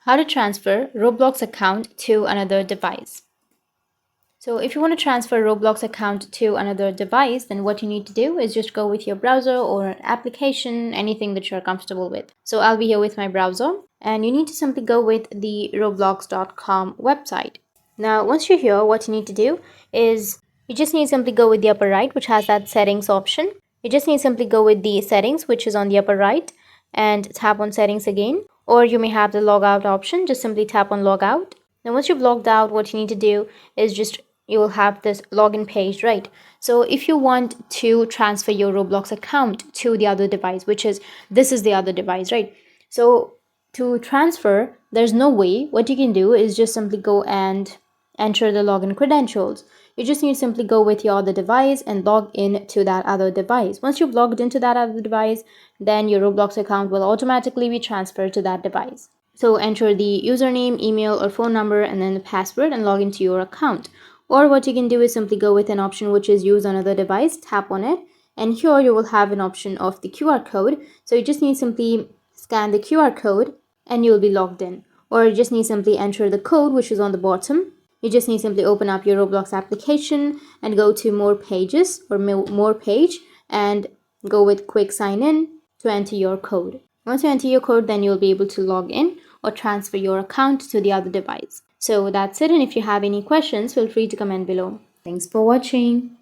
How to transfer Roblox account to another device. So if you want to transfer Roblox account to another device, then what you need to do is just go with your browser or an application, anything that you're comfortable with. So I'll be here with my browser, and you need to simply go with the roblox.com website. Now, once you're here, what you need to do is you just need to simply go with the upper right, which has that settings option. You just need to simply go with the settings, which is on the upper right, and tap on settings again. Or you may have the logout option, just simply tap on logout. Now, once you've logged out, what you need to do is just you will have this login page, right? So if you want to transfer your Roblox account to the other device, which is this is the other device, right? So to transfer, there's no way. What you can do is just simply go and enter the login credentials. You just need to simply go with your other device and log in to that other device. Once you've logged into that other device, then your Roblox account will automatically be transferred to that device. So enter the username, email, or phone number, and then the password and log into your account. Or what you can do is simply go with an option which is use another device, tap on it, and here you will have an option of the QR code. So you just need to simply scan the QR code and you will be logged in. Or you just need to simply enter the code which is on the bottom. You just need to simply open up your Roblox application and go to more pages or more page and go with quick sign in to enter your code. Once you enter your code, then you'll be able to log in or transfer your account to the other device. So that's it, and if you have any questions, feel free to comment below. Thanks for watching.